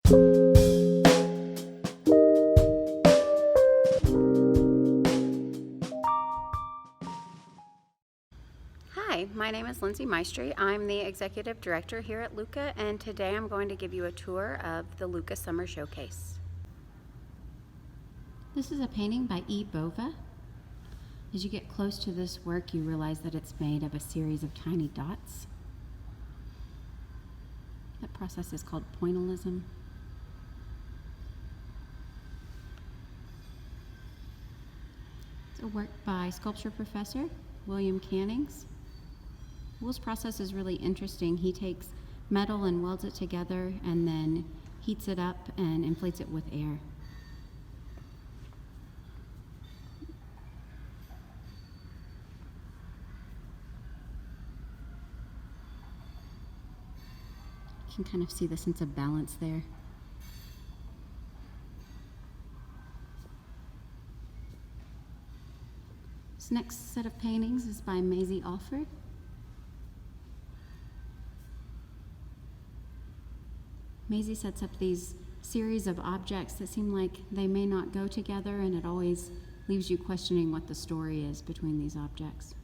Hi, my name is Lindsay Maestri. I'm the Executive Director here at LHUCA, and today I'm going to give you a tour of the LHUCA Summer Showcase. This is a painting by E. Bova. As you get close to this work, you realize that it's made of a series of tiny dots. That process is called pointillism. It's a work by sculpture professor William Cannings. Will's process is really interesting. He takes metal and welds it together and then heats it up and inflates it with air. You can kind of see the sense of balance there. This next set of paintings is by Maisie Alford. Maisie sets up these series of objects that seem like they may not go together, and it always leaves you questioning what the story is between these objects.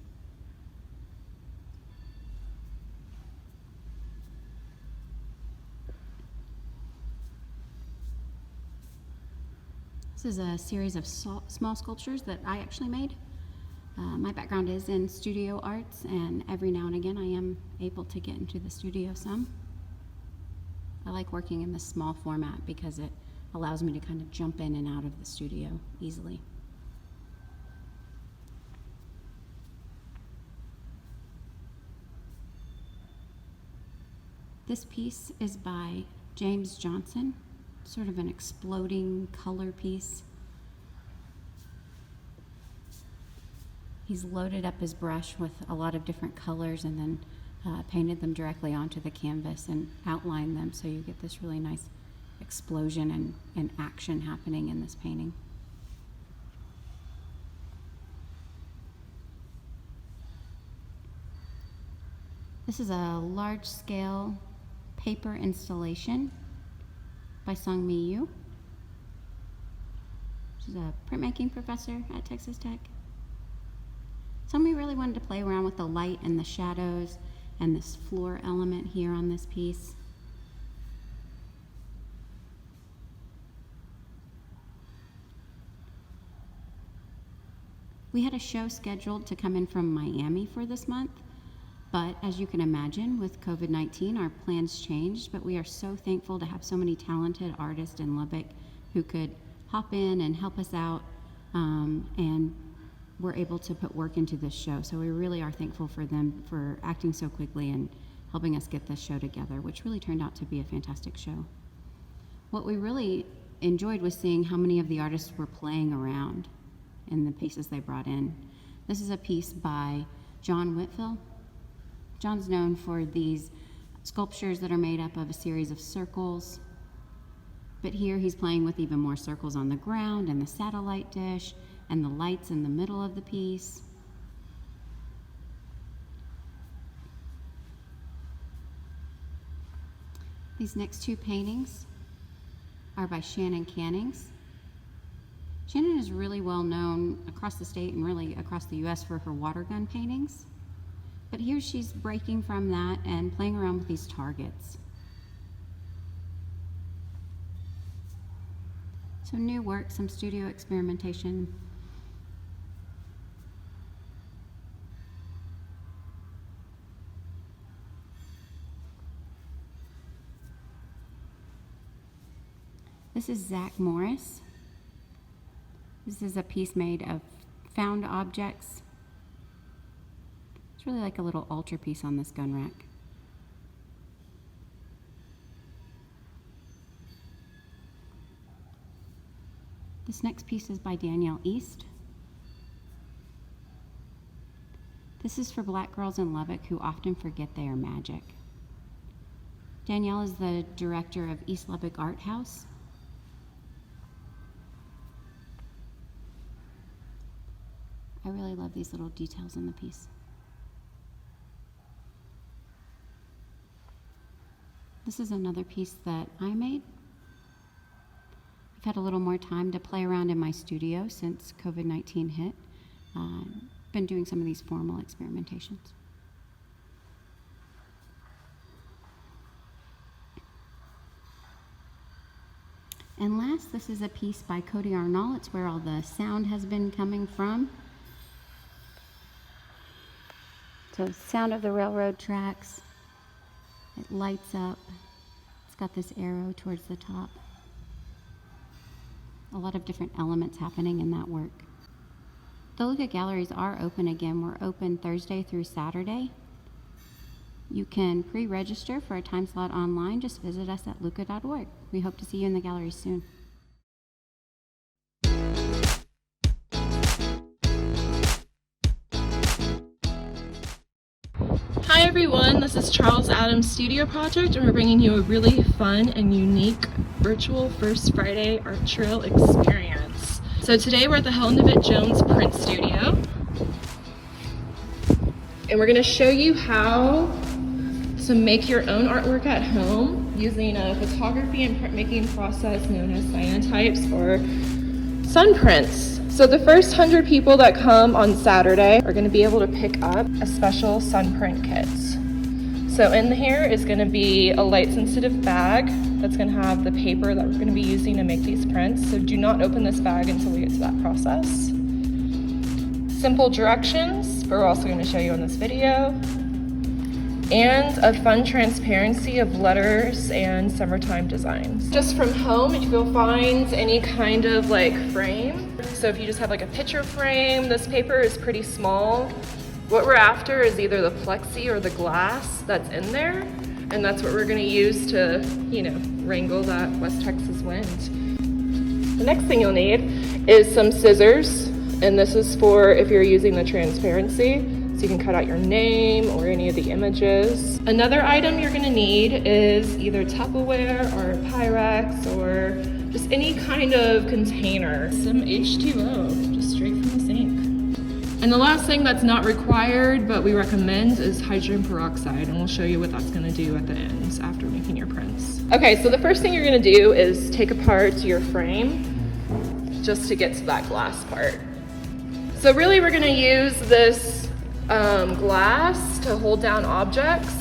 This is a series of small sculptures that I actually made. My background is in studio arts, and every now and again I am able to get into the studio some. I like working in this small format because it allows me to kind of jump in and out of the studio easily. This piece is by James Johnson, sort of an exploding color piece. He's loaded up his brush with a lot of different colors and then painted them directly onto the canvas and outlined them, so you get this really nice explosion and action happening in this painting. This is a large-scale paper installation by Sung Mi Yu. She's a printmaking professor at Texas Tech. Sung Mi really wanted to play around with the light and the shadows and this floor element here on this piece. We had a show scheduled to come in from Miami for this month, but as you can imagine, with COVID-19, our plans changed, but we are so thankful to have so many talented artists in Lubbock who could hop in and help us out, and we're able to put work into this show. So we really are thankful for them for acting so quickly and helping us get this show together, which really turned out to be a fantastic show. What we really enjoyed was seeing how many of the artists were playing around in the pieces they brought in. This is a piece by John Whitfield. John's known for these sculptures that are made up of a series of circles, but here he's playing with even more circles on the ground and the satellite dish and the lights in the middle of the piece. These next two paintings are by Shannon Cannings. Shannon is really well known across the state and really across the US for her water gun paintings. But here she's breaking from that and playing around with these targets. So new work, some studio experimentation. This is Zach Morris. This is a piece made of found objects. It's really like a little altarpiece on this gun rack. This next piece is by Danielle East. This is for Black girls in Lubbock who often forget they are magic. Danielle is the director of East Lubbock Art House. I really love these little details in the piece. This is another piece that I made. had a little more time to play around in my studio since COVID-19 hit. Been doing some of these formal experimentations. And last, this is a piece by Cody Arnall. It's where all the sound has been coming from. So sound of the railroad tracks. It lights up. It's got this arrow towards the top. A lot of different elements happening in that work. The LHUCA galleries are open again. We're open Thursday through Saturday. You can pre-register for a time slot online. Just visit us at LHUCA.org. We hope to see you in the gallery soon. Hi everyone, this is Charles Adams' studio project, and we're bringing you a really fun and unique virtual First Friday Art Trail experience. So today we're at the Helen DeWitt Jones Print Studio, and we're going to show you how to make your own artwork at home using a photography and printmaking process known as cyanotypes or sun prints. So the first 100 people that come on Saturday are going to be able to pick up a special sun print kit. So in here is going to be a light sensitive bag that's going to have the paper that we're going to be using to make these prints. So do not open this bag until we get to that process. Simple directions, but we're also going to show you in this video. And a fun transparency of letters and summertime designs. Just from home, if you'll find any kind of like frame. So if you just have like a picture frame, this paper is pretty small. What we're after is either the plexi or the glass that's in there. And that's what we're gonna use to, wrangle that West Texas wind. The next thing you'll need is some scissors. And this is for if you're using the transparency. So you can cut out your name or any of the images. Another item you're gonna need is either Tupperware or Pyrex or just any kind of container. Some H2O, just straight from the sink. And the last thing that's not required, but we recommend, is hydrogen peroxide, and we'll show you what that's gonna do at the end after making your prints. Okay, so the first thing you're gonna do is take apart your frame just to get to that glass part. So really we're gonna use this glass to hold down objects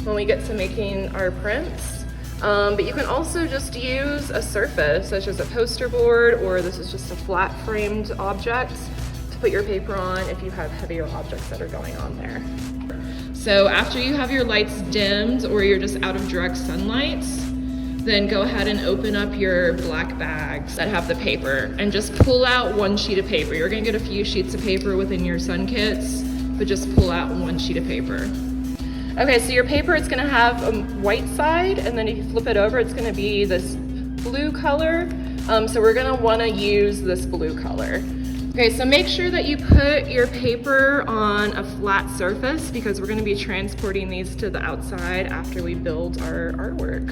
when we get to making our prints. But you can also just use a surface, such as a poster board, or this is just a flat framed object to put your paper on if you have heavier objects that are going on there. So after you have your lights dimmed or you're just out of direct sunlight, then go ahead and open up your black bags that have the paper and just pull out one sheet of paper. You're gonna get a few sheets of paper within your sun kits, but just pull out one sheet of paper. Okay, so your paper is gonna have a white side, and then if you flip it over, it's gonna be this blue color. So we're gonna wanna use this blue color. Okay, so make sure that you put your paper on a flat surface because we're gonna be transporting these to the outside after we build our artwork.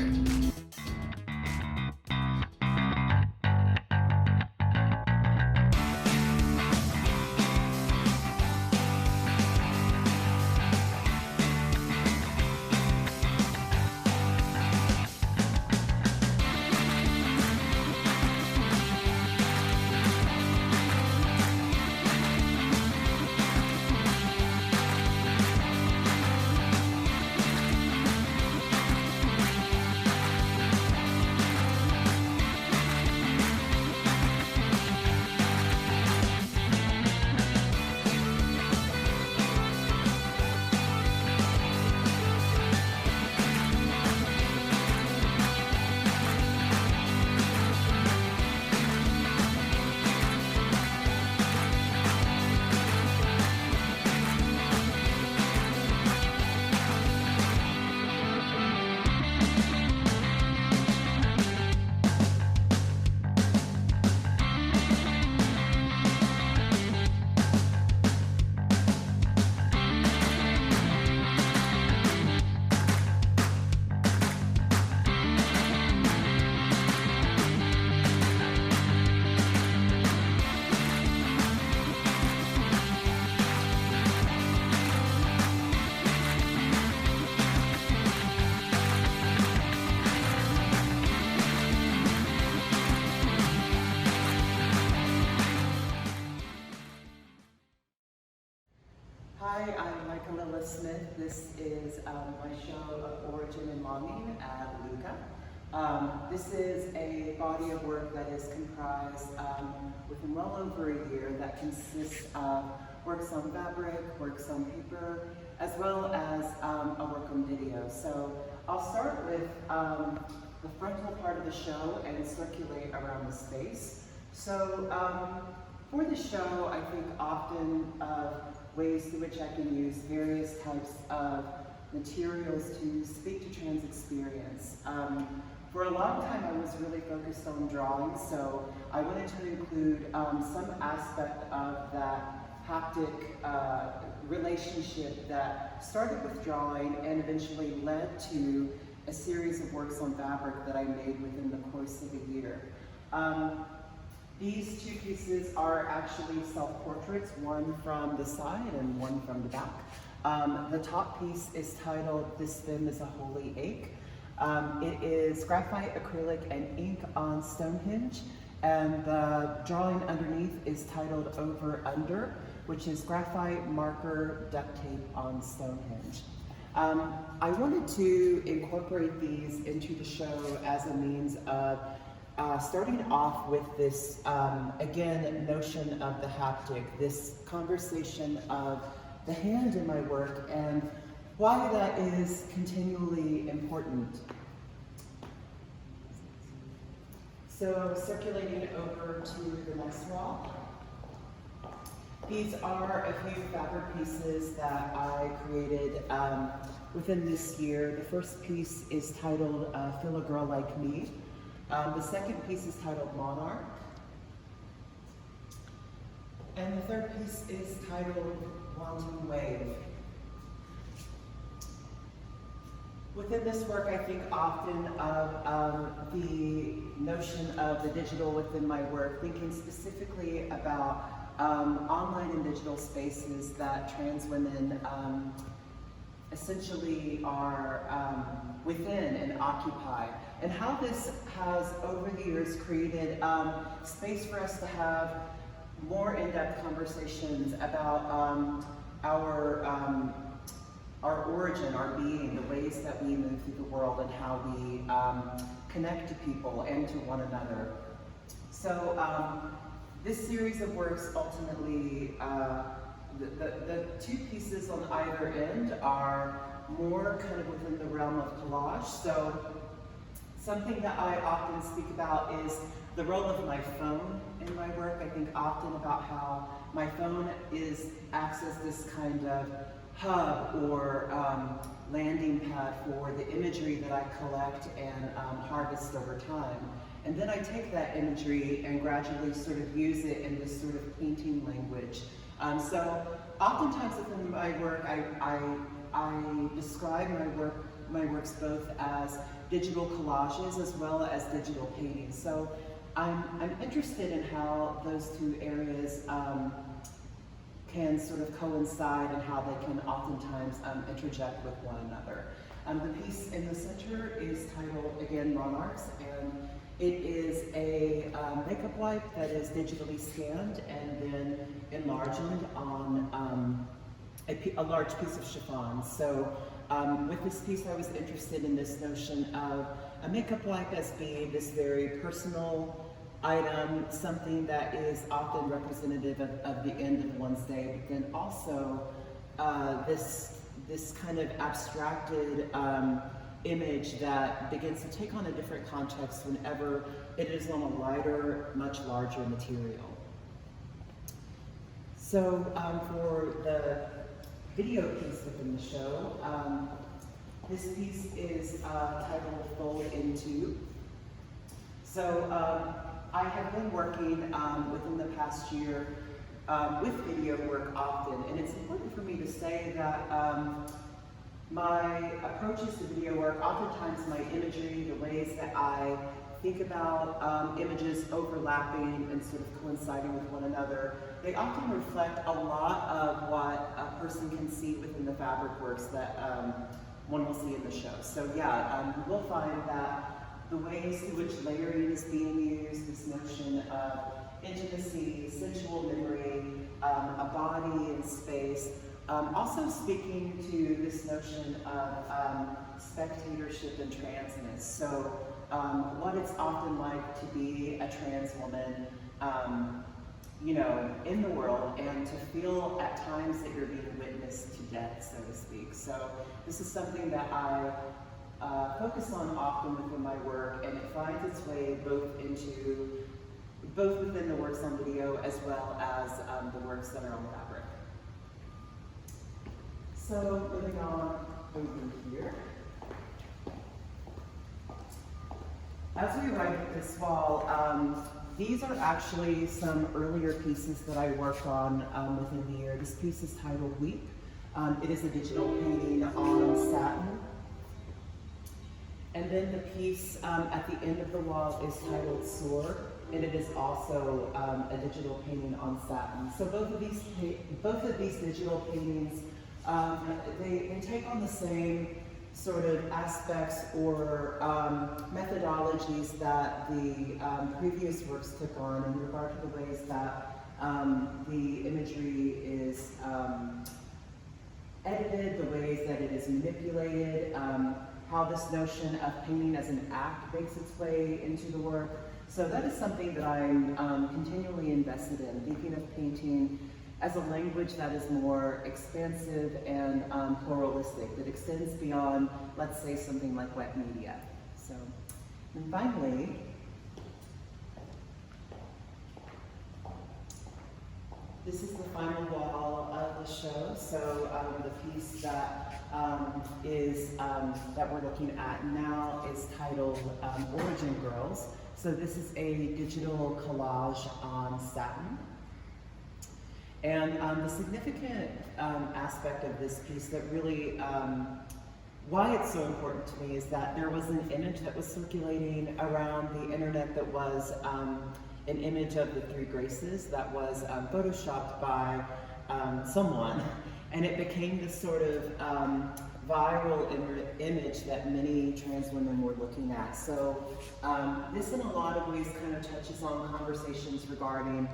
Hi, I'm Michaela Smith. This is my show of Origin and Longing at LHUCA. This is a body of work that is comprised within well over a year that consists of works on fabric, works on paper, as well as a work on video. So I'll start with the frontal part of the show and circulate around the space. So for the show, I think often of ways through which I can use various types of materials to speak to trans experience. For a long time, I was really focused on drawing, so I wanted to include some aspect of that haptic relationship that started with drawing and eventually led to a series of works on fabric that I made within the course of a year. These two pieces are actually self-portraits, one from the side and one from the back. The top piece is titled "This Femme is a Holy Ache." It is graphite, acrylic, and ink on Stonehenge, and the drawing underneath is titled "Over Under," which is graphite, marker, duct tape on Stonehenge. I wanted to incorporate these into the show as a means of starting off with this, again, notion of the haptic, this conversation of the hand in my work and why that is continually important. So circulating over to the next wall. These are a few fabric pieces that I created within this year. The first piece is titled "Feel a Girl Like Me." The second piece is titled "Monarch." And the third piece is titled "Wanting Wave." Within this work, I think often of the notion of the digital within my work, thinking specifically about online and digital spaces that trans women essentially are within and occupy, and how this has over the years created space for us to have more in-depth conversations about our origin, our being, the ways that we move through the world, and how we connect to people and to one another. So this series of works ultimately, the two pieces on either end are more kind of within the realm of collage. So something that I often speak about is the role of my phone in my work. I think often about how my phone acts as this kind of hub or landing pad for the imagery that I collect and harvest over time. And then I take that imagery and gradually sort of use it in this sort of painting language. So oftentimes within my work, I describe my works both as digital collages as well as digital paintings. So I'm interested in how those two areas can sort of coincide and how they can oftentimes interject with one another. The piece in the center is titled, again, Monarchs, and it is a makeup wipe that is digitally scanned and then enlarged on a large piece of chiffon. So with this piece, I was interested in this notion of a makeup wipe as being this very personal item, something that is often representative of the end of one's day, but then also this kind of abstracted image that begins to take on a different context whenever it is on a lighter, much larger material. So for the video piece within the show, this piece is titled "Fold Into." So I have been working within the past year with video work often, and it's important for me to say that my approaches to video work, oftentimes my imagery, the ways that I think about images overlapping and sort of coinciding with one another, they often reflect a lot of what a person can see within the fabric works that one will see in the show. So yeah, we'll find that the ways in which layering is being used, this notion of intimacy, sensual memory, a body in space, Also speaking to this notion of spectatorship and transness. So what it's often like to be a trans woman, you know, in the world, and to feel at times that you're being witnessed to death, so to speak. So this is something that I focus on often within my work, and it finds its way both within the works on video as well as the works that are on fabric. So moving on over here. As we write this wall, these are actually some earlier pieces that I worked on within the year. This piece is titled Weep. It is a digital painting on satin. And then the piece at the end of the wall is titled Soar, and it is also a digital painting on satin. So both of these digital paintings, they take on the same sort of aspects or methodologies that the previous works took on in regard to the ways that the imagery is edited, the ways that it is manipulated, how this notion of painting as an act makes its way into the work. So that is something that I'm continually invested in, thinking of painting as a language that is more expansive and pluralistic, that extends beyond, let's say, something like wet media. So, and finally, this is the final wall of the show. So the piece that that we're looking at now is titled Origin Girls. So this is a digital collage on satin. And the significant aspect of this piece that really, why it's so important to me is that there was an image that was circulating around the internet that was an image of the Three Graces that was photoshopped by someone, and it became this sort of viral image that many trans women were looking at. So this in a lot of ways kind of touches on conversations regarding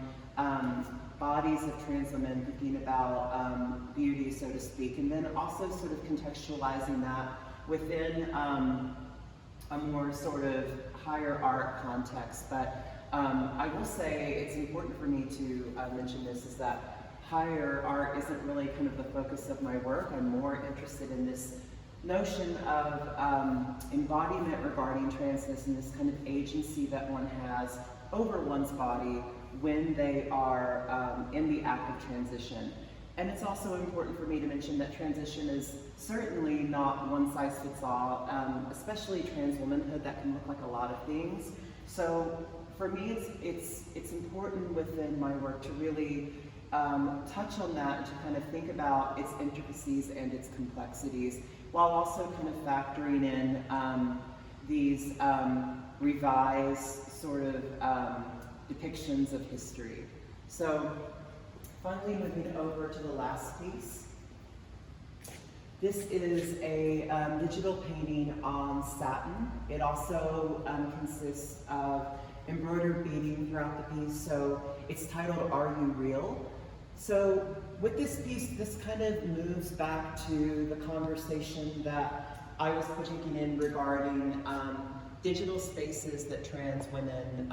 bodies of trans women, thinking about beauty, so to speak, and then also sort of contextualizing that within a more sort of higher art context. But I will say it's important for me to mention this, is that higher art isn't really kind of the focus of my work. I'm more interested in this notion of embodiment regarding transness and this kind of agency that one has over one's body when they are in the act of transition. And it's also important for me to mention that transition is certainly not one size fits all, especially trans womanhood that can look like a lot of things. So for me, it's important within my work to really touch on that and to kind of think about its intricacies and its complexities, while also kind of factoring in these revised sort of depictions of history. So finally, moving over to the last piece. This is a digital painting on satin. It also consists of embroidered beading throughout the piece. So it's titled Are You Real? So with this piece, this kind of moves back to the conversation that I was putting in regarding digital spaces that trans women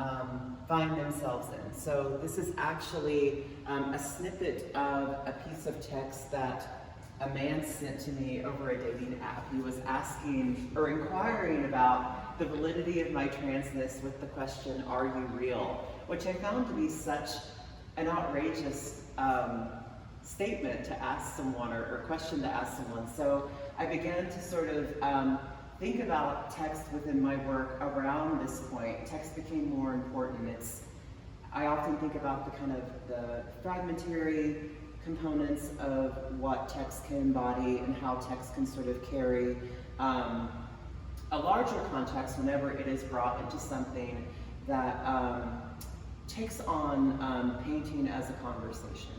find themselves in. So this is actually a snippet of a piece of text that a man sent to me over a dating app. He was asking or inquiring about the validity of my transness with the question, are you real? Which I found to be such an outrageous statement to ask someone, or question to ask someone. So I began to sort of think about text within my work around this point. Text became more important. I often think about the kind of the fragmentary components of what text can embody and how text can sort of carry a larger context whenever it is brought into something that takes on painting as a conversation.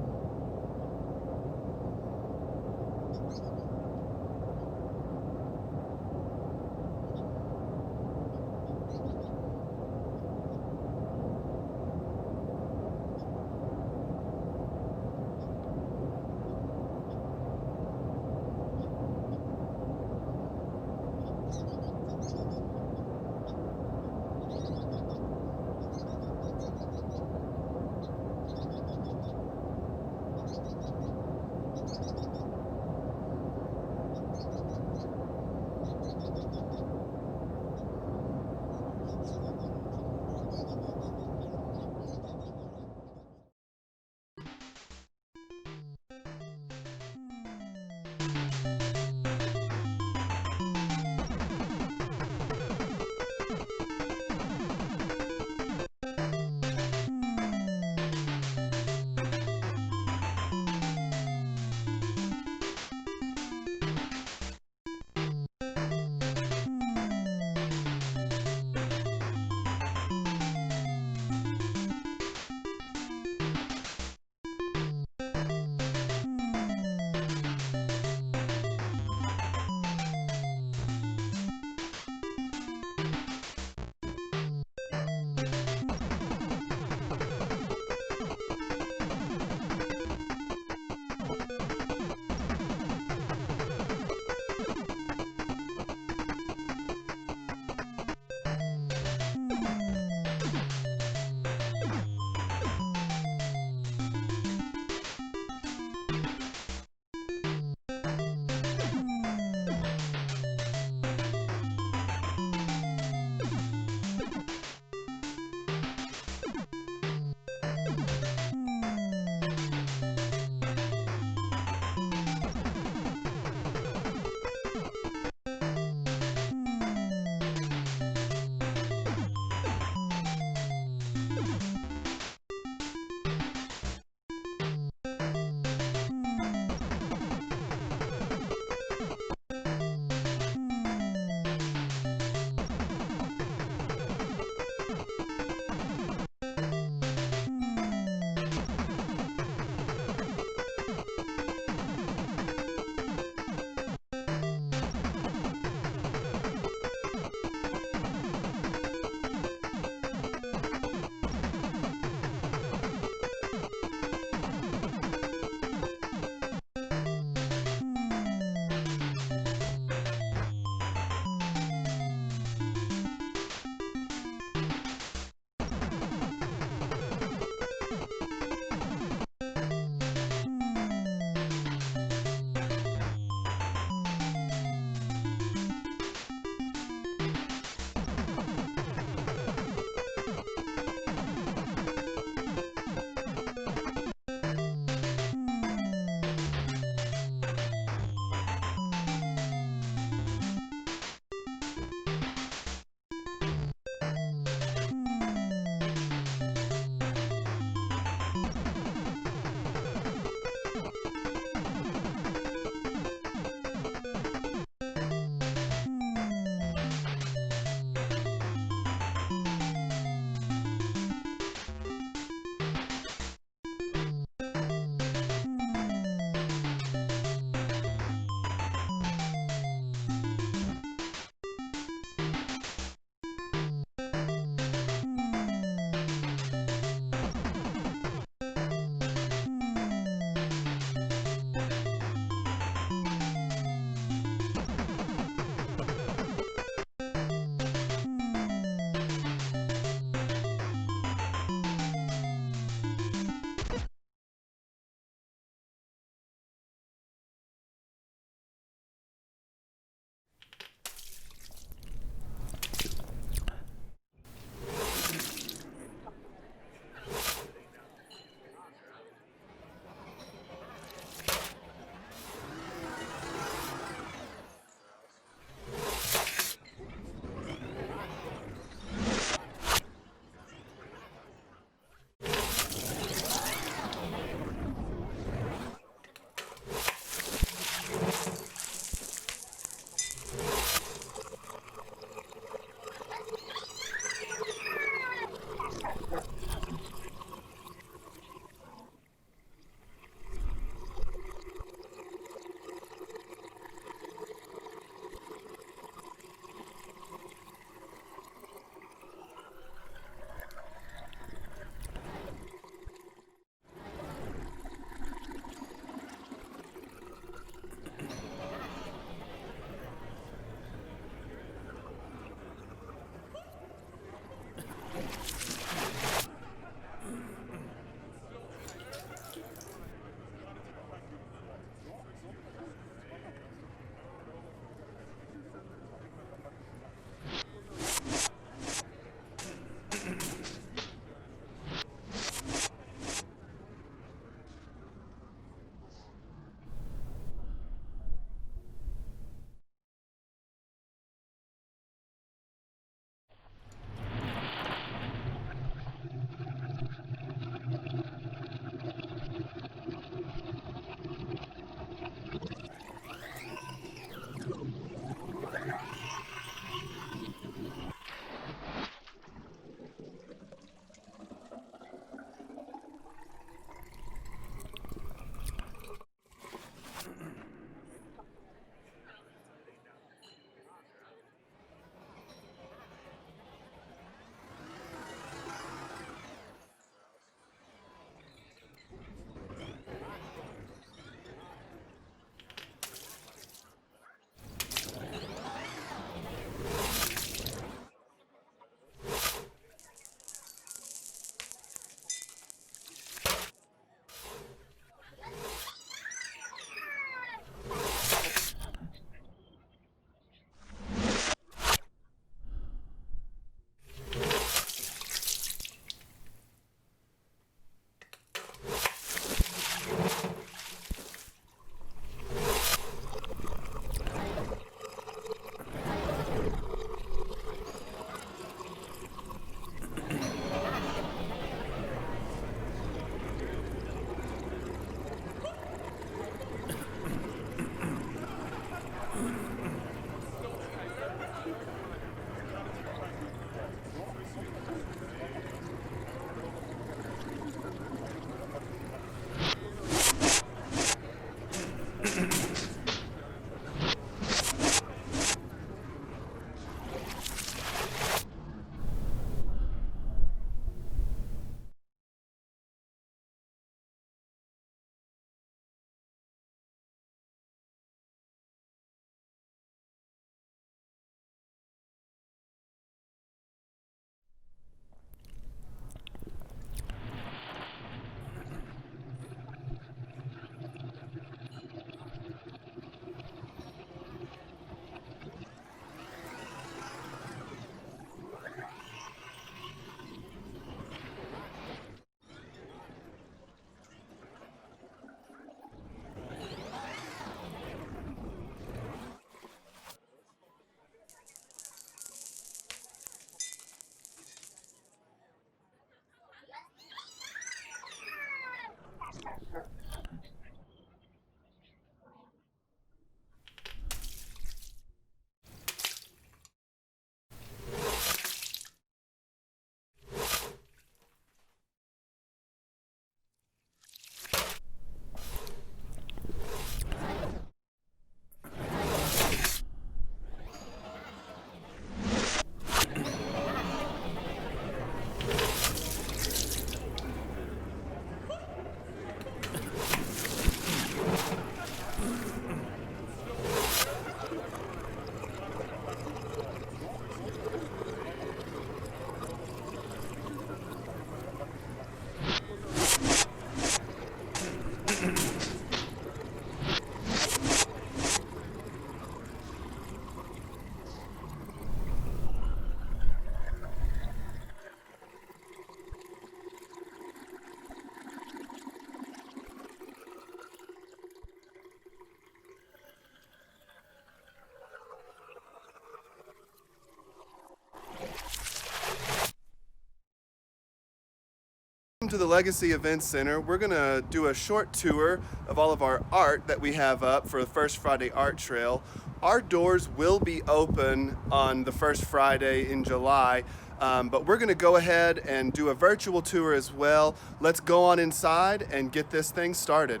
to the Legacy Events Center. We're gonna do a short tour of all of our art that we have up for the First Friday Art Trail. Our doors will be open on the first Friday in July, but we're gonna go ahead and do a virtual tour as well. Let's go on inside and get this thing started.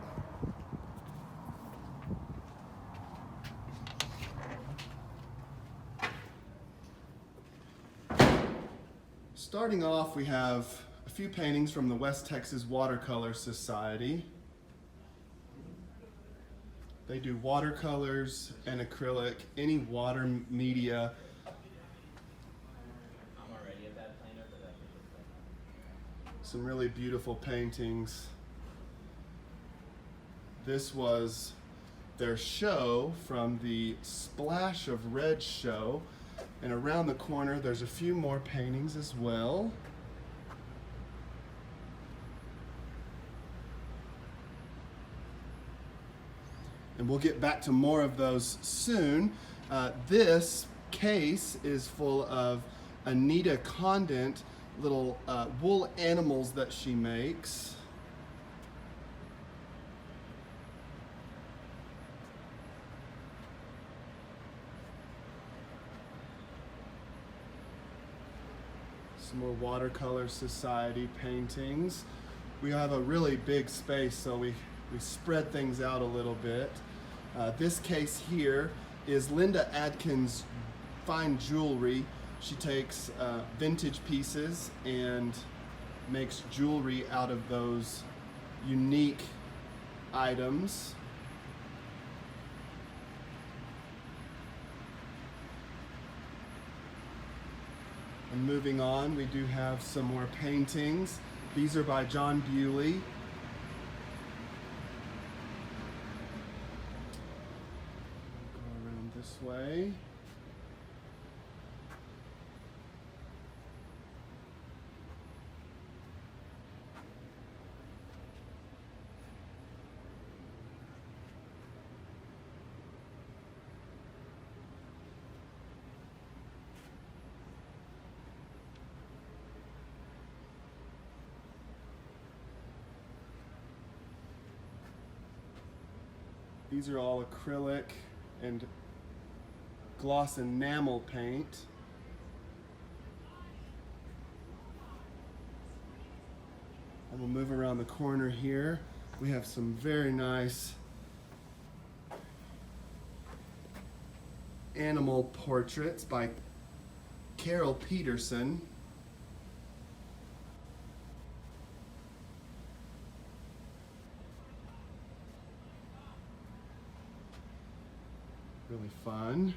Starting off, we have a few paintings from the West Texas Watercolor Society. They do watercolors and acrylic, any water media. I'm already a bad planner, but I can just like... Some really beautiful paintings. This was their show from the Splash of Red show. And around the corner, there's a few more paintings as well. And we'll get back to more of those soon. This case is full of Anita Condent little wool animals that she makes. Some more Watercolor Society paintings. We have a really big space, so we spread things out a little bit. This case here is Linda Adkins' fine jewelry. She takes vintage pieces and makes jewelry out of those unique items. And moving on, we do have some more paintings. These are by John Bewley. Go around this way. These are all acrylic and gloss enamel paint. And we'll move around the corner here. We have some very nice animal portraits by Carol Peterson. Really fun.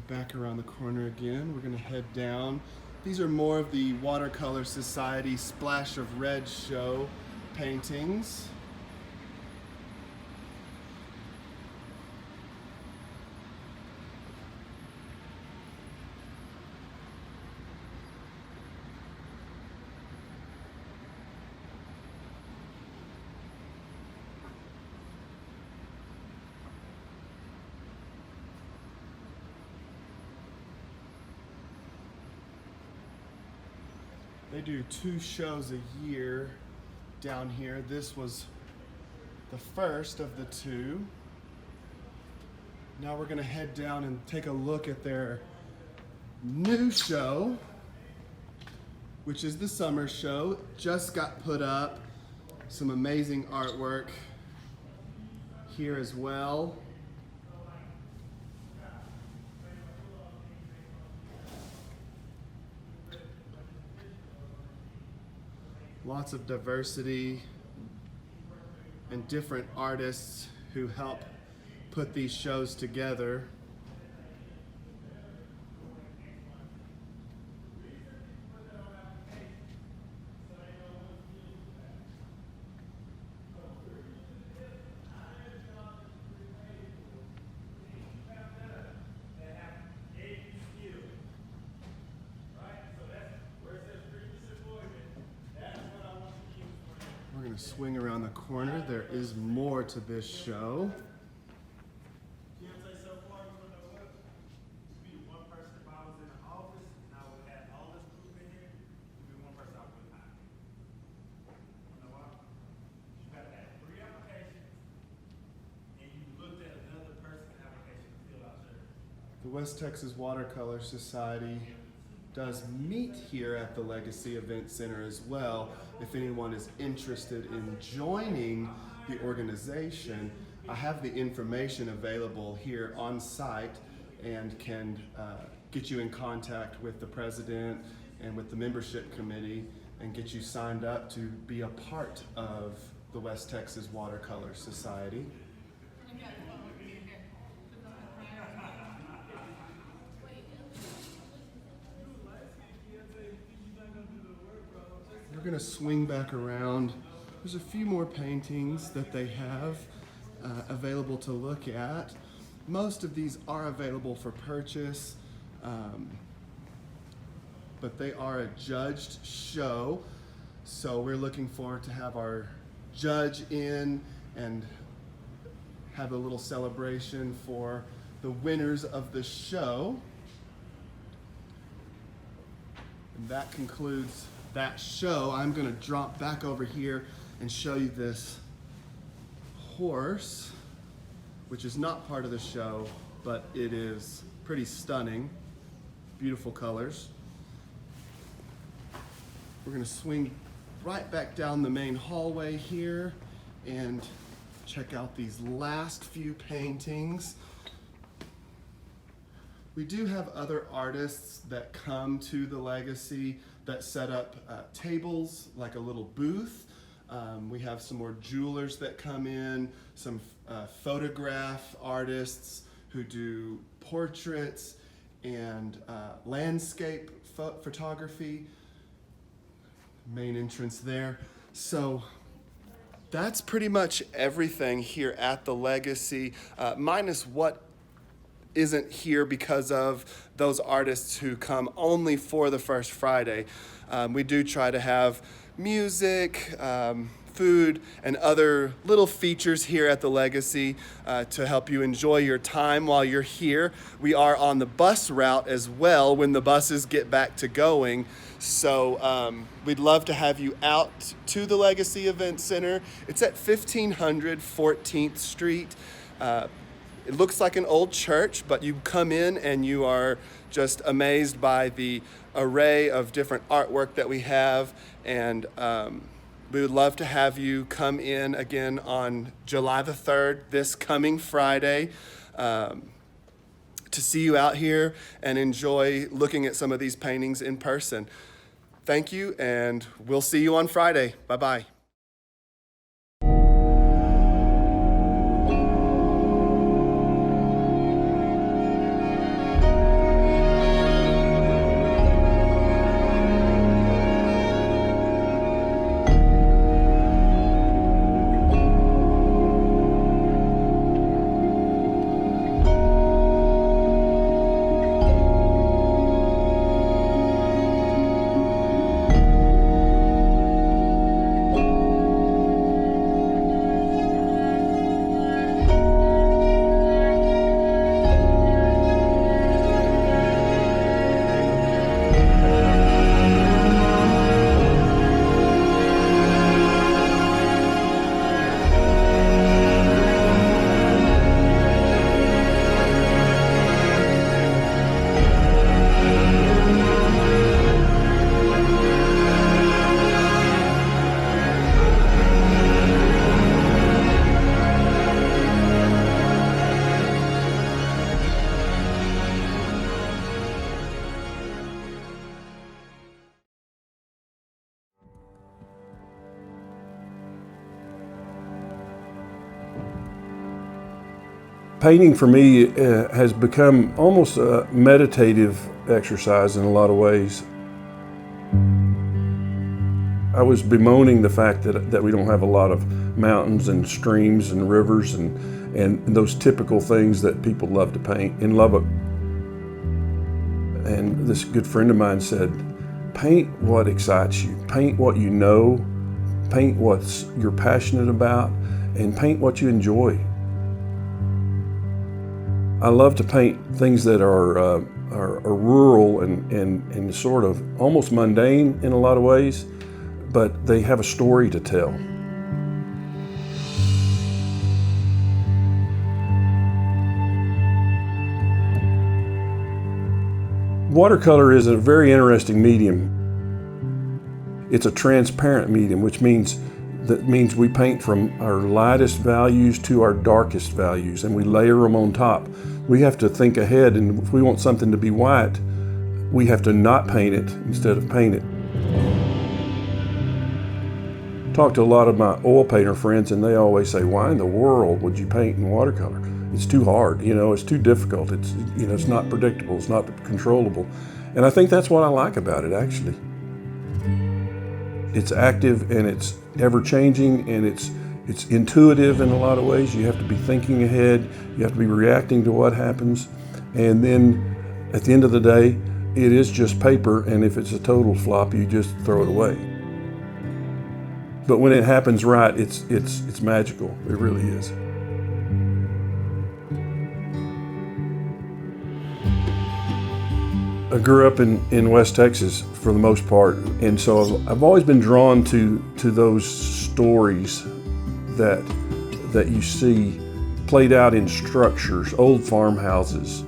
Back around the corner again, we're gonna head down. These are more of the Watercolor Society Splash of Red show paintings. They do 2 shows a year down here. This was the first of the 2. Now we're gonna head down and take a look at their new show, which is the summer show. Just got put up. Some amazing artwork here as well. Lots of diversity and different artists who help put these shows together. We're going to swing around the corner. There is more to this show. The West Texas Watercolor Society does meet here at the Legacy Event Center as well. If anyone is interested in joining the organization, I have the information available here on site and can get you in contact with the president and with the membership committee and get you signed up to be a part of the West Texas Watercolor Society. We're going to swing back around. There's a few more paintings that they have available to look at. Most of these are available for purchase, but they are a judged show. So we're looking forward to have our judge in and have a little celebration for the winners of the show. And that concludes that show. I'm going to drop back over here and show you this horse, which is not part of the show, but it is pretty stunning. Beautiful colors. We're going to swing right back down the main hallway here and check out these last few paintings. We do have other artists that come to the Legacy that set up tables, like a little booth. We have some more jewelers that come in, some photograph artists who do portraits and landscape photography. Main entrance there. So that's pretty much everything here at the Legacy, minus what isn't here because of those artists who come only for the first Friday. We do try to have music, food, and other little features here at the Legacy to help you enjoy your time while you're here. We are on the bus route as well when the buses get back to going. So we'd love to have you out to the Legacy Event Center. It's at 1500 14th Street. It looks like an old church, but you come in and you are just amazed by the array of different artwork that we have. And we would love to have you come in again on July the 3rd, this coming Friday, to see you out here and enjoy looking at some of these paintings in person. Thank you, and we'll see you on Friday. Bye-bye. Painting for me has become almost a meditative exercise in a lot of ways. I was bemoaning the fact that we don't have a lot of mountains and streams and rivers and those typical things that people love to paint in Lubbock. And this good friend of mine said, paint what excites you, paint what you know, paint what you're passionate about, and paint what you enjoy. I love to paint things that are rural and sort of almost mundane in a lot of ways, but they have a story to tell. Watercolor is a very interesting medium. It's a transparent medium, which means we paint from our lightest values to our darkest values, and we layer them on top. We have to think ahead, and if we want something to be white, we have to not paint it instead of paint it. Talk to a lot of my oil painter friends, and they always say, why in the world would you paint in watercolor? It's too hard, it's too difficult. It's not predictable, it's not controllable. And I think that's what I like about it, actually. It's active and it's ever-changing, and it's intuitive in a lot of ways. You have to be thinking ahead, you have to be reacting to what happens, and then at the end of the day, it is just paper, and if it's a total flop, you just throw it away. But when it happens right, it's magical. It really is. I grew up in West Texas for the most part, and so I've always been drawn to those stories that you see played out in structures, old farmhouses.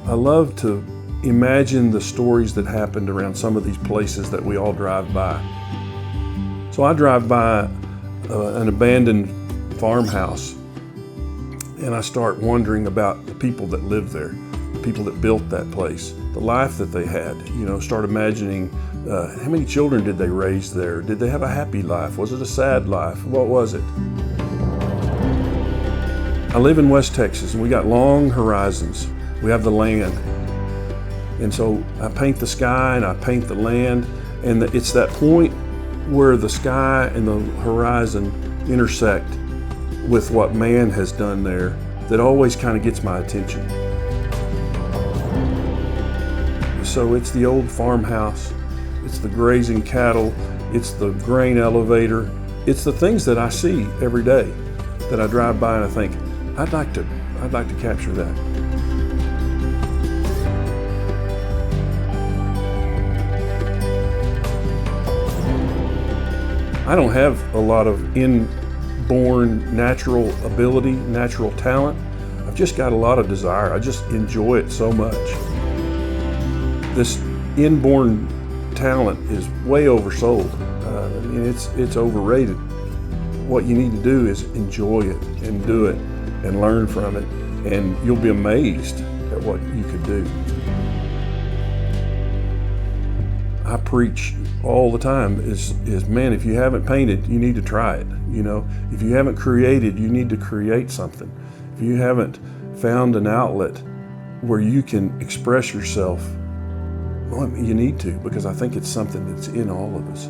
I love to imagine the stories that happened around some of these places that we all drive by. So I drive by an abandoned farmhouse, and I start wondering about the people that lived there, the people that built that place, the life that they had. Start imagining how many children did they raise there? Did they have a happy life? Was it a sad life? What was it? I live in West Texas, and we got long horizons. We have the land. And so I paint the sky and I paint the land, and it's that point where the sky and the horizon intersect with what man has done there that always kind of gets my attention. So it's the old farmhouse, it's the grazing cattle, it's the grain elevator, it's the things that I see every day that I drive by and I think, I'd like to capture that. I don't have a lot of inborn natural ability, natural talent. I've just got a lot of desire. I just enjoy it so much. This inborn talent is way oversold. It's overrated. What you need to do is enjoy it and do it and learn from it, and you'll be amazed at what you could do. I preach all the time is man, if you haven't painted, you need to try it. If you haven't created, you need to create something. If you haven't found an outlet where you can express yourself, well, you need to, because I think it's something that's in all of us.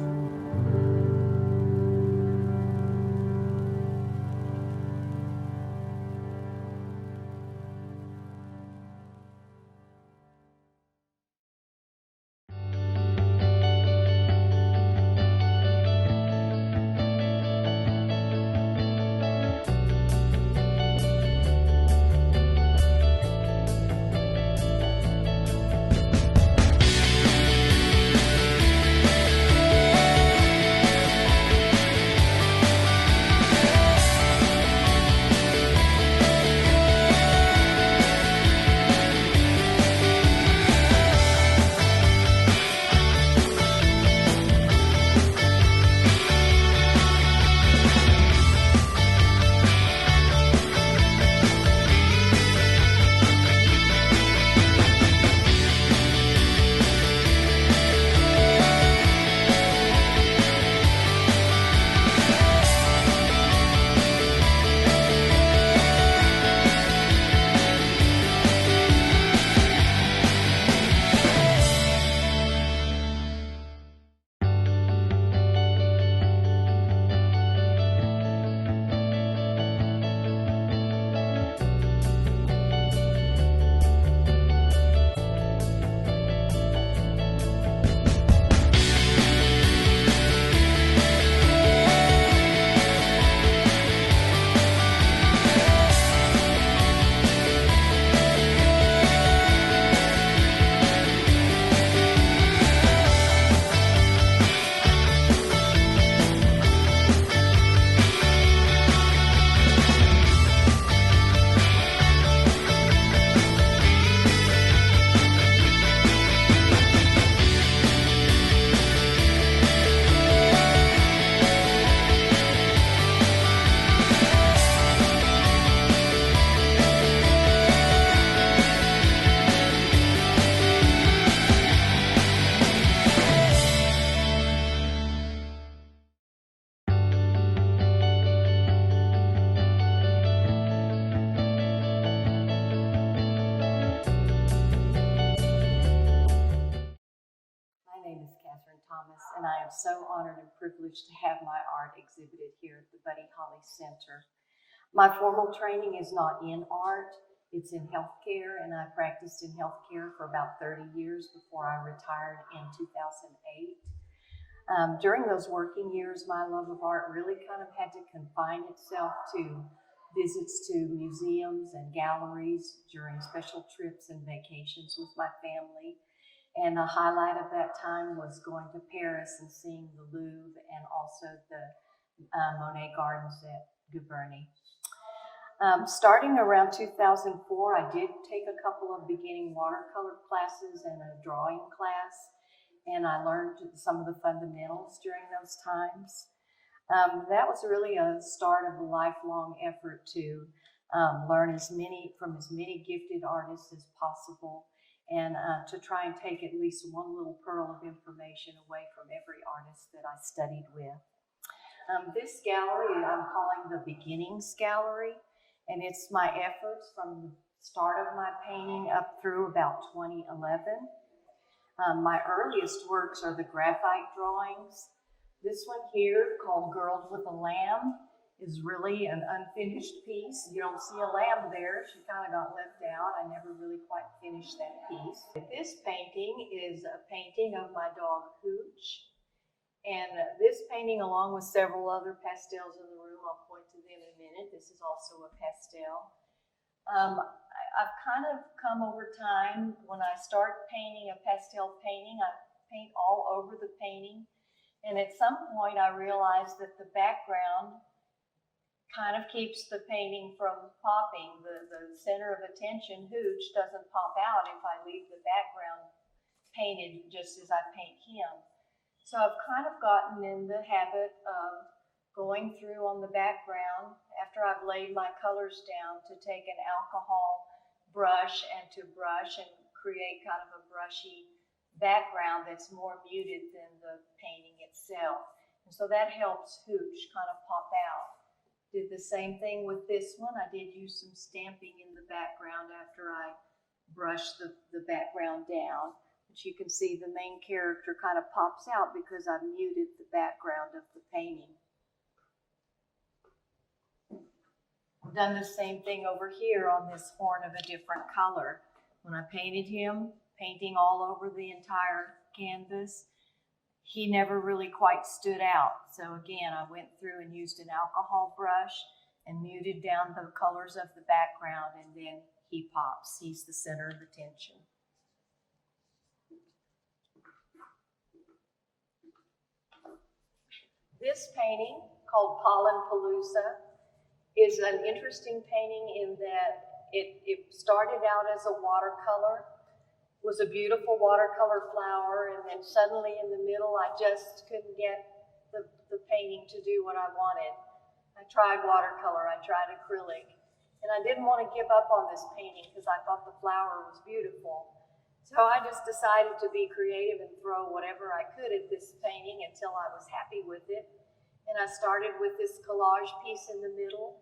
Thomas, and I am so honored and privileged to have my art exhibited here at the Buddy Holly Center. My formal training is not in art, it's in healthcare, and I practiced in healthcare for about 30 years before I retired in 2008. During those working years, my love of art really kind of had to confine itself to visits to museums and galleries during special trips and vacations with my family. And the highlight of that time was going to Paris and seeing the Louvre and also the Monet Gardens at Giverny. Starting around 2004, I did take a couple of beginning watercolor classes and a drawing class, and I learned some of the fundamentals during those times. That was really a start of a lifelong effort to learn from as many gifted artists as possible, and to try and take at least one little pearl of information away from every artist that I studied with. This gallery I'm calling the Beginnings Gallery, and it's my efforts from the start of my painting up through about 2011. My earliest works are the graphite drawings. This one here, called Girls with a Lamb, is really an unfinished piece. You don't see a lamb there. She kind of got left out. I never really quite finished that piece. This painting is a painting of my dog, Hooch. And this painting, along with several other pastels in the room, I'll point to them in a minute. This is also a pastel. I've kind of come over time, when I start painting a pastel painting, I paint all over the painting. And at some point I realized that the background kind of keeps the painting from popping. The center of attention, Hooch, doesn't pop out if I leave the background painted just as I paint him. So I've kind of gotten in the habit of going through on the background after I've laid my colors down to take an alcohol brush and to brush and create kind of a brushy background that's more muted than the painting itself. And so that helps Hooch kind of pop out. Did the same thing with this one. I did use some stamping in the background after I brushed the background down. But you can see the main character kind of pops out because I've muted the background of the painting. I've done the same thing over here on this horn of a different color. When I painted him, painting all over the entire canvas, he never really quite stood out. So again, I went through and used an alcohol brush and muted down the colors of the background, and then he pops. He's the center of attention. This painting, called Pollenpalooza, is an interesting painting in that it started out as a watercolor, was a beautiful watercolor flower, and then suddenly in the middle I just couldn't get the painting to do what I wanted. I tried watercolor, I tried acrylic, and I didn't want to give up on this painting because I thought the flower was beautiful. So I just decided to be creative and throw whatever I could at this painting until I was happy with it. And I started with this collage piece in the middle.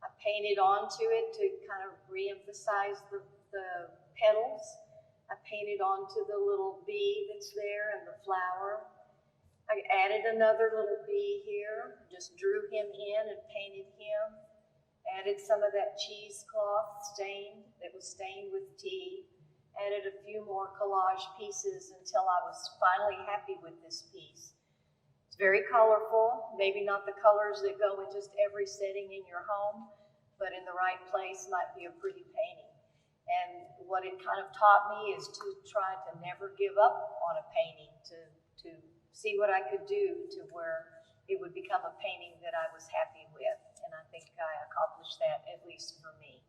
I painted onto it to kind of re-emphasize the petals. I painted onto the little bee that's there and the flower. I added another little bee here, just drew him in and painted him. Added some of that cheesecloth that was stained with tea. Added a few more collage pieces until I was finally happy with this piece. It's very colorful, maybe not the colors that go in just every setting in your home, but in the right place might be a pretty painting. And what it kind of taught me is to try to never give up on a painting, to see what I could do to where it would become a painting that I was happy with. And I think I accomplished that, at least for me.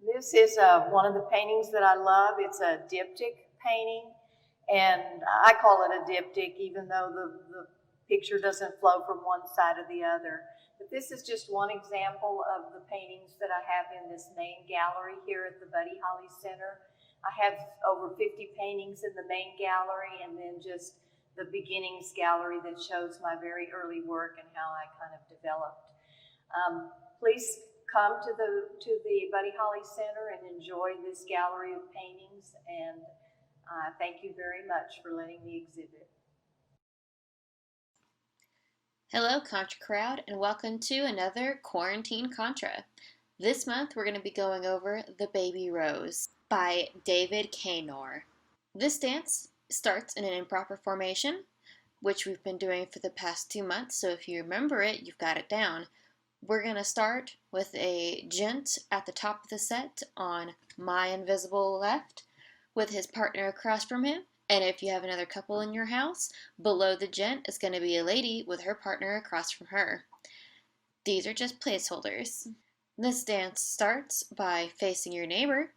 This is one of the paintings that I love. It's a diptych painting, and I call it a diptych even though the picture doesn't flow from one side or the other. But this is just one example of the paintings that I have in this main gallery here at the Buddy Holly Center. I have over 50 paintings in the main gallery, and then just the beginnings gallery that shows my very early work and how I kind of developed. Please come to the Buddy Holly Center and enjoy this gallery of paintings, and thank you very much for letting me exhibit. Hello, Contra Crowd, and welcome to another Quarantine Contra. This month we're going to be going over The Baby Rose by David Kaynor. This dance starts in an improper formation, which we've been doing for the past 2 months, so if you remember it, you've got it down. We're going to start with a gent at the top of the set on my invisible left, with his partner across from him. And if you have another couple in your house, below the gent is going to be a lady with her partner across from her. These are just placeholders. This dance starts by facing your neighbor.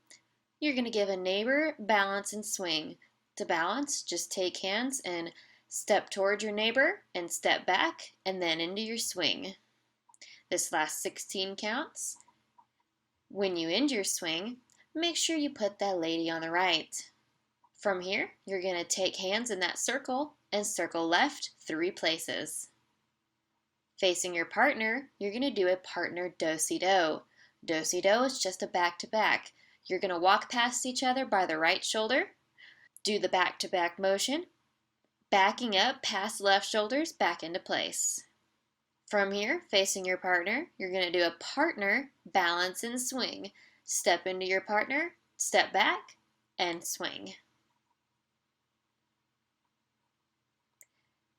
You're going to give a neighbor balance and swing. To balance, just take hands and step towards your neighbor and step back and then into your swing. This last 16 counts. When you end your swing, make sure you put that lady on the right. From here, you're going to take hands in that circle and circle left 3 places. Facing your partner, you're going to do a partner do-si-do. Do-si-do is just a back-to-back. You're going to walk past each other by the right shoulder, do the back-to-back motion, backing up past left shoulders back into place. From here, facing your partner, you're going to do a partner balance and swing. Step into your partner, step back, and swing.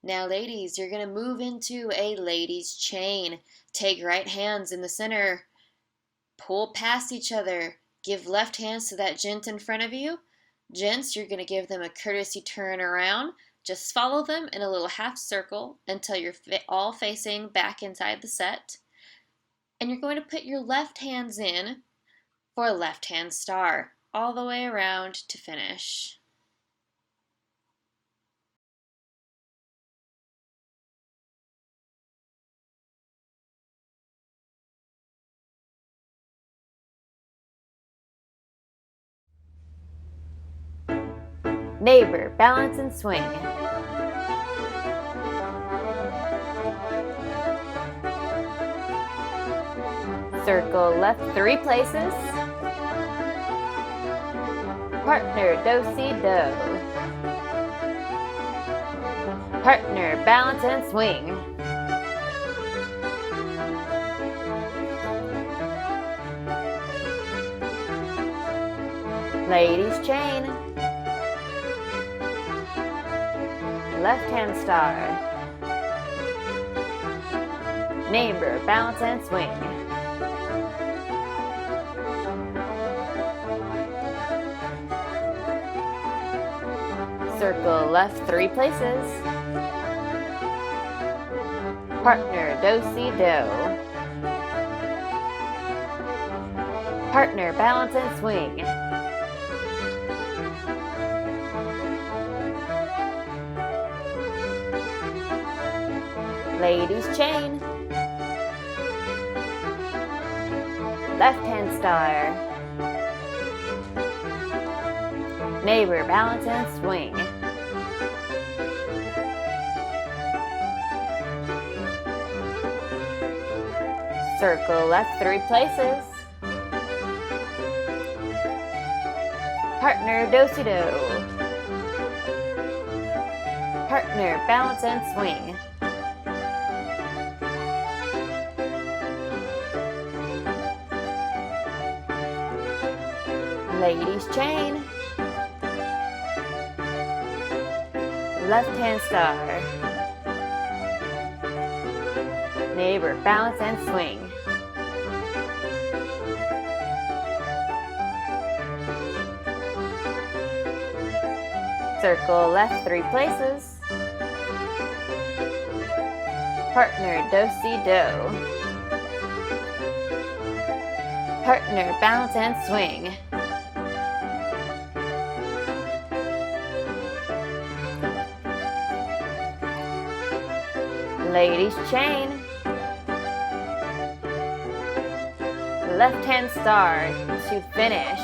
Now ladies, you're going to move into a ladies chain. Take right hands in the center. Pull past each other. Give left hands to that gent in front of you. Gents, you're going to give them a courtesy turn around. Just follow them in a little half circle until you're all facing back inside the set. And you're going to put your left hands in for a left hand star, all the way around to finish. Neighbor, balance and swing. Circle left 3 places. Partner do-si-do. Partner balance and swing. Ladies chain. Left hand star. Neighbor balance and swing. Circle left 3 places. Partner do-si-do. Partner balance and swing. Ladies chain. Left hand star. Neighbor balance and swing. Circle left 3 places. Partner do-si-do. Partner balance and swing. Ladies chain. Left hand star. Neighbor balance and swing. Circle left 3 places. Partner do-si-do. Partner balance and swing. Ladies chain. Left hand star to finish.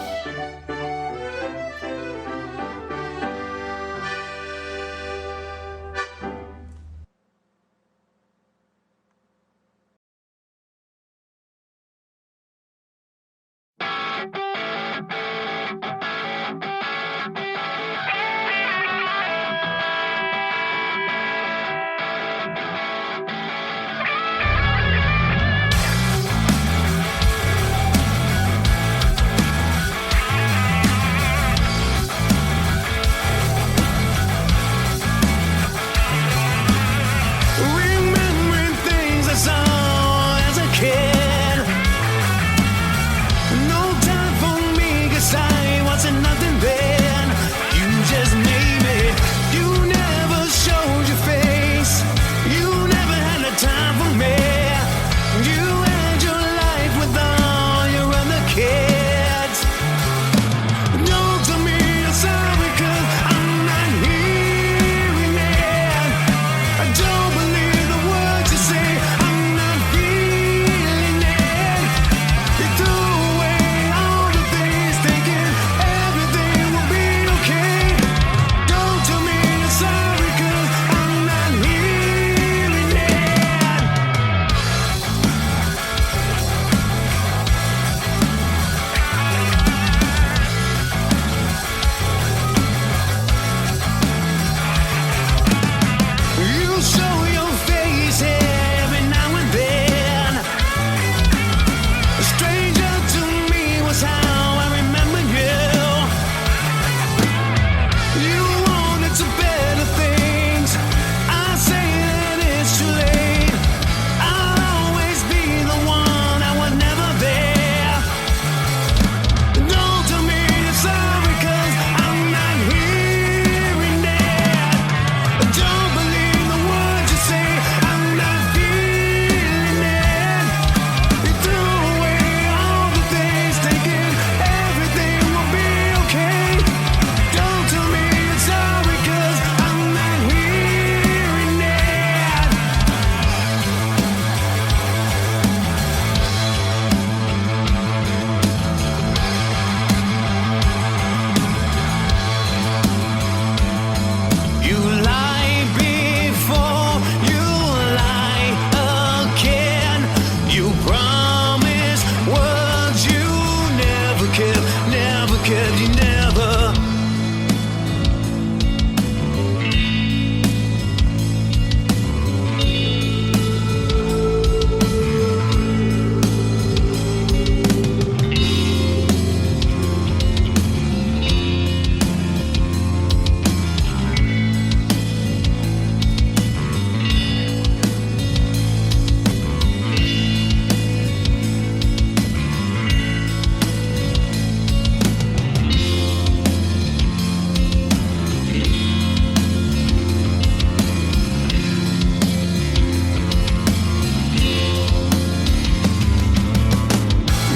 'cause you never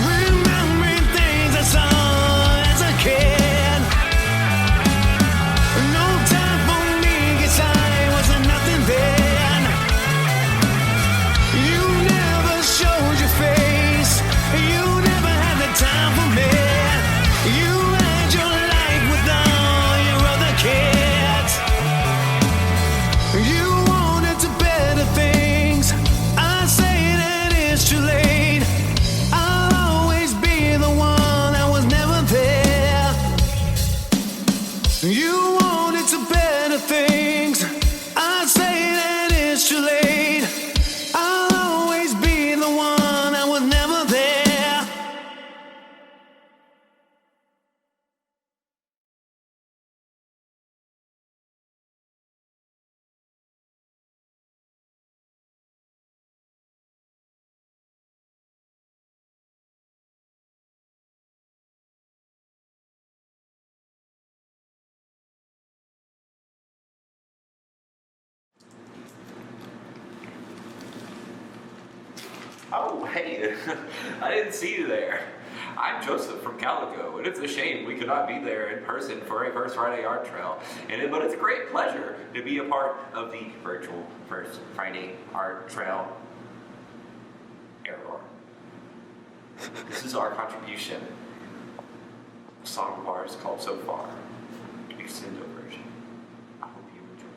remembering things I saw as a kid. No time for me, 'cause I wasn't nothing then. You never showed your face. You never had the time for me. You had your life with all your other kids. You wanted to better things. I say that it's too late. I'll always be the one that was never there. You wanted to better things. I say that it's too late. I'll always be the one that was never there. Oh, hey, I didn't see you there. I'm Joseph from Calico, and it's a shame we could not be there in person for a First Friday Art Trail. But it's a great pleasure to be a part of the virtual First Friday Art Trail. Error. This is our contribution. A song of ours called So Far, extended version. I hope you enjoy.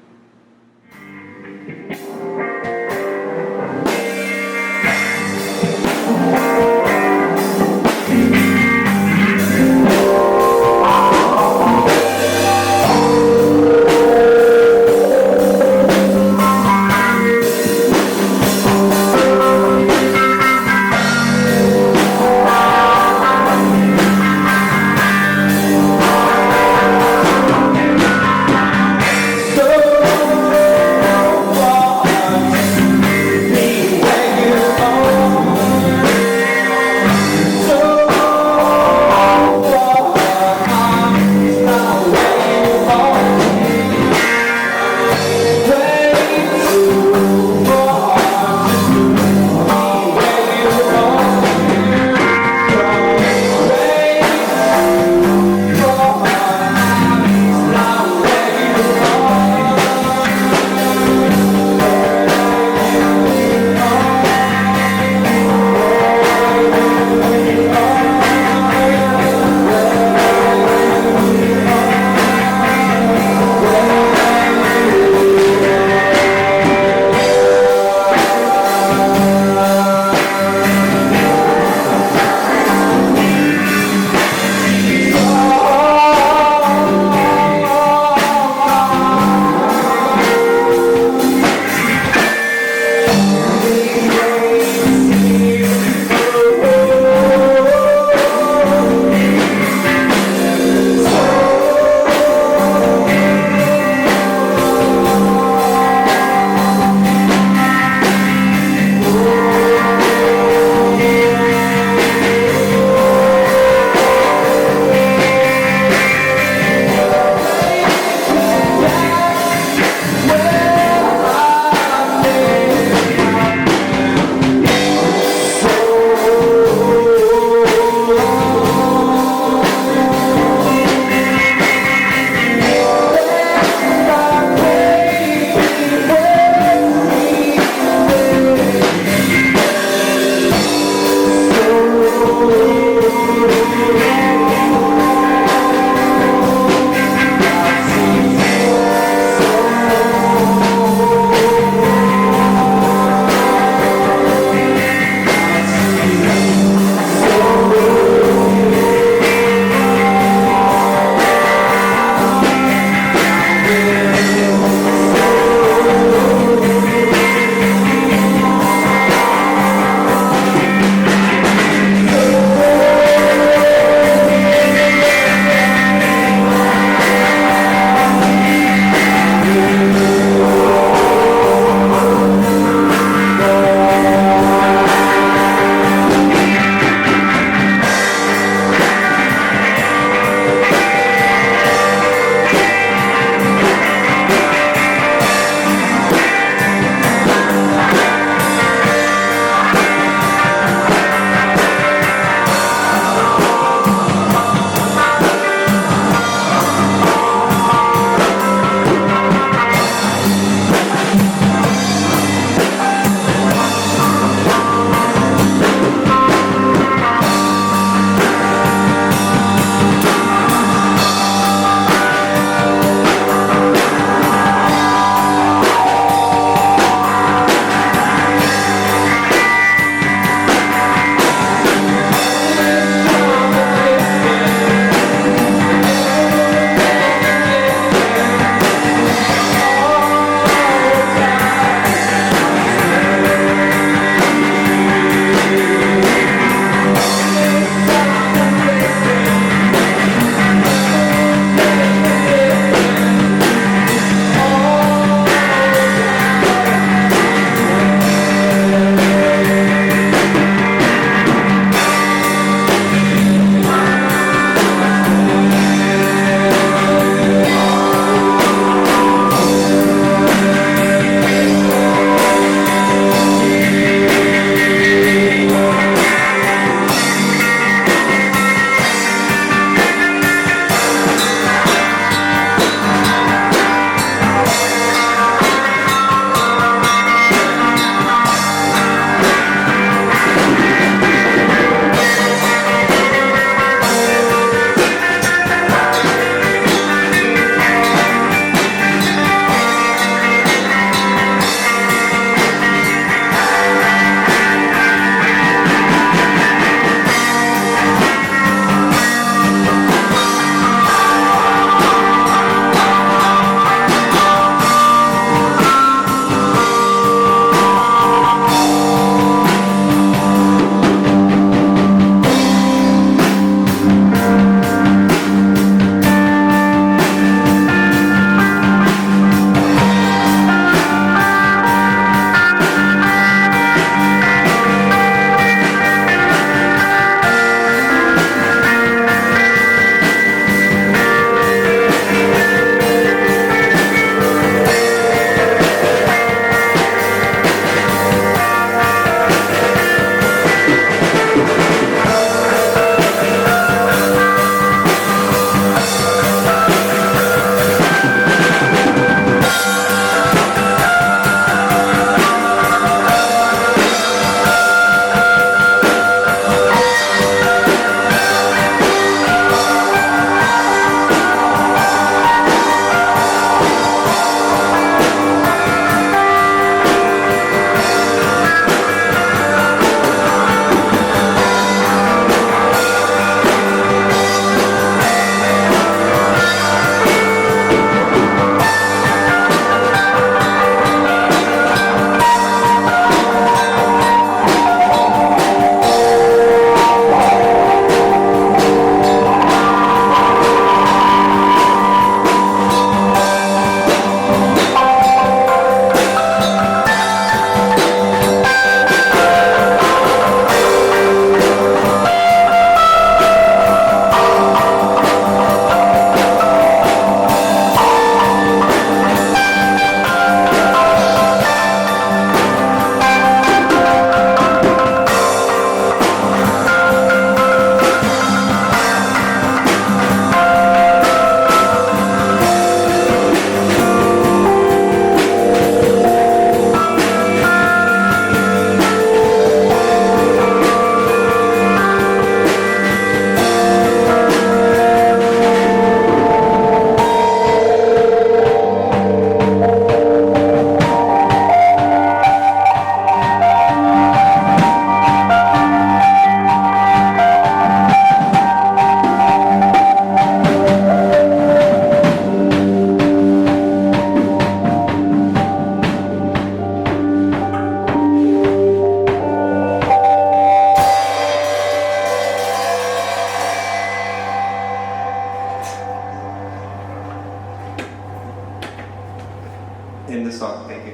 the song. Thank you.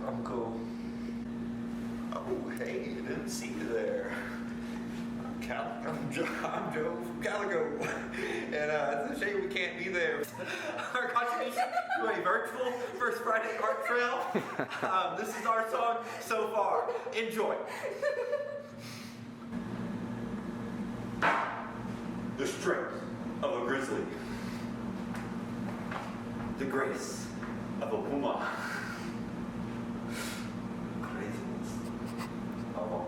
I'm cool. Oh, hey, I didn't see you there. I'm Joe from Calico, and it's a shame we can't be there. Our contribution to a virtual First Friday Art Trail. This is our song so far. Enjoy. The strength of a grizzly. The grace of a puma. Craziness of a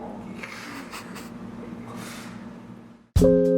monkey.